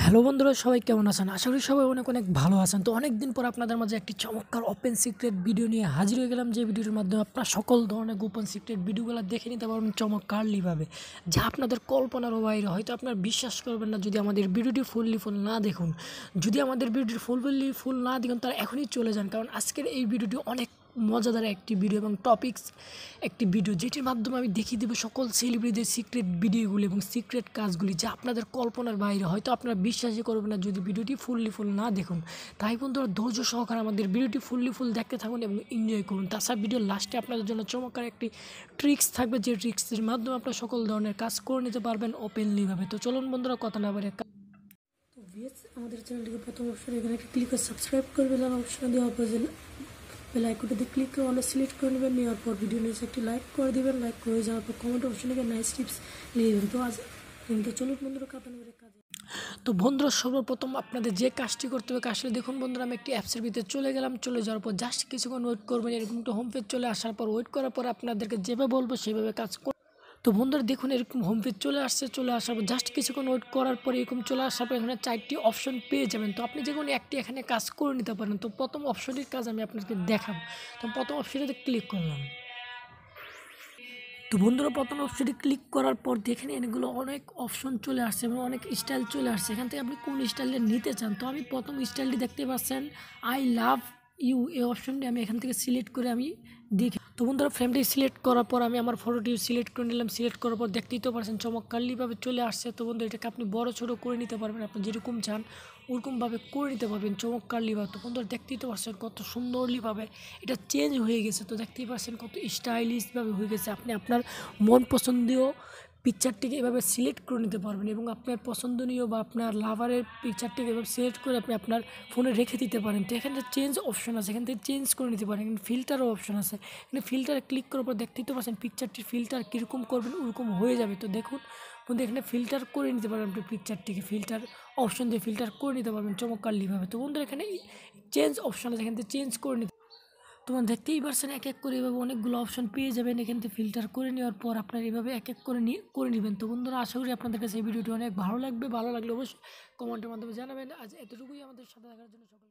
Hello বন্ধুরা, সবাই কেমন আছেন? আশা করি সবাই অনেক অনেক ভালো আছেন। তো অনেক দিন পর আপনাদের মাঝে একটি চমৎকার ওপেন সিক্রেট ভিডিও নিয়ে হাজির হয়ে গেলাম, যে ভিডিওর মাধ্যমে আপনারা সকল ধরনের গোপন সিক্রেট ভিডিওগুলো দেখে নিতে পারবেন চমৎকারলিভাবে, যা আপনাদের কল্পনারও বাইরে। হয়তো আপনারা বিশ্বাস করবেন না যদি আমাদের ভিডিওটি ফুল না দেখুন। যদি আমাদের ভিডিওটি ফুল না দেখুন তারা এখনই চলে যান, কারণ আজকের এই ভিডিওটি অনেক মজাদার একটি ভিডিও এবং টপিক্স একটি ভিডিও, যেটির মাধ্যমে আমি দেখিয়ে দেবো সকল সেলিব্রিটিদের সিক্রেট ভিডিওগুলি এবং সিক্রেট কাজগুলি, যা আপনাদের কল্পনার বাইরে। হয়তো আপনারা বিশ্বাসই করবেন না যদি ভিডিওটি ফুল না দেখুন। তাই বন্ধুরা, ধৈর্য সহকারে আমাদের ভিডিওটি ফুল দেখতে থাকুন এবং এনজয় করুন। তাছাড়া ভিডিওর লাস্টে আপনাদের জন্য চমৎকার একটি ট্রিক্স থাকবে, যে ট্রিক্সের মাধ্যমে আপনারা সকল ধরনের কাজ করে নিতে পারবেন ওপেনলিভাবে। তো চলুন বন্ধুরা, কথা না বলে তো ভিএস আমাদের চ্যানেলটিকে প্রথম অপশন এখানে একটা ক্লিক করে সাবস্ক্রাইব করবেন, আর অপশন দিয়ে বেল আইকনটিতে ক্লিক করে অনেক সিলেক্ট করে নেবেন। নেওয়ার পর ভিডিও নিচে একটি লাইক করে দেবেন। লাইক করে যাওয়ার পর কমেন্ট অপশনে গিয়ে নাইস টিপস নিয়ে দেবেন। তো আজ কিন্তু চলুন বন্ধুরা, কাজে। তো বন্ধুরা, সর্বপ্রথম আপনাদের যে কাজটি করতে হবে, কাজটি দেখুন বন্ধুরা, আমি একটি অ্যাপসের ভিতরে চলে গেলাম। চলে যাওয়ার পর জাস্ট কিছুক্ষণ ওয়েট করবেন। এরকম একটু হোম পেজ চলে আসার পর ওয়েট করার পর আপনাদেরকে যেভাবে বলবো সেভাবে কাজ তো বন্ধুরা দেখুন, এরকম হোম পেজ চলে আসছে। চলে আসার পর জাস্ট কিছুক্ষণ ওয়েট করার পর এরকম চলে আসার পর এখানে 4টি অপশন পেয়ে যাবেন। তো আপনি যে কোনো একটি এখানে কাজ করে নিতে পারেন। তো প্রথম অপশনটির কাজ আমি আপনাকে দেখাবো। তো প্রথম অপশনটিতে ক্লিক করলাম। তো বন্ধুরা, প্রথম অপশনটি ক্লিক করার পর দেখেন এগুলো অনেক অপশন চলে আসছে এবং অনেক স্টাইল চলে আসছে। এখান থেকে আপনি কোন স্টাইলে নিতে চান। তো আমি প্রথম স্টাইলটি দেখতে পাচ্ছেন, আই লাভ ইউ, এই অপশনটি আমি এখান থেকে সিলেক্ট করে আমি দেখি। তো বন্ধুরা, ফ্রেমটি সিলেক্ট করার পর আমি আমার ফটোটি সিলেক্ট করে নিলাম। সিলেক্ট করার পর দেখতেই তো পারছেন চমৎকারলিভাবে চলে আসছে। তো বন্ধুরা, এটাকে আপনি বড় ছোটো করে নিতে পারবেন, আপনি যেরকম চান ওরকমভাবে করে নিতে পারবেন চমৎকারলিভাবে। তো বন্ধুরা, দেখতেই তো পারছেন কত সুন্দরলিভাবে এটা চেঞ্জ হয়ে গেছে। তো দেখতেই পাচ্ছেন কত স্টাইলিশভাবে হয়ে গেছে। আপনি আপনার মন পছন্দীয় পিকচারটিকে এভাবে সিলেক্ট করে নিতে পারবেন এবং আপনার পছন্দনীয় বা আপনার লাভারের পিকচারটিকে এভাবে সিলেক্ট করে আপনি আপনার ফোনে রেখে দিতে পারেন। তো এখানে চেঞ্জ অপশন আছে, এখান থেকে চেঞ্জ করে নিতে পারেন। এখানে ফিল্টারও অপশন আছে। এখানে ফিল্টারে ক্লিক করার পর দেখতেই তো পাচ্ছেন পিকচারটির ফিল্টার কীরকম করবেন ওরকম হয়ে যাবে। তো দেখুন বন্ধু, এখানে ফিল্টার করে নিতে পারবেন আপনি পিকচারটিকে, ফিল্টার অপশন দিয়ে ফিল্টার করে নিতে পারবেন চমৎকারলিভাবে। তো বন্ধুরা, এখানে চেঞ্জ অপশন আছে, এখান থেকে চেঞ্জ করে নিতে তোমার দেখতেই পারছেন এক এক করে এভাবে অনেকগুলো অপশন পেয়ে যাবেন। এখান থেকে ফিল্টার করে নেওয়ার পর আপনার এভাবে এক এক করে নেবেন। তো বন্ধুরা, আশা করি আপনাদের কাছে এই ভিডিওটি অনেক ভালো লাগবে। ভালো লাগলে অবশ্যই কমেন্টের মাধ্যমে জানাবেন। আজ এতটুকুই, আমাদের সাথে দেখার জন্য সকল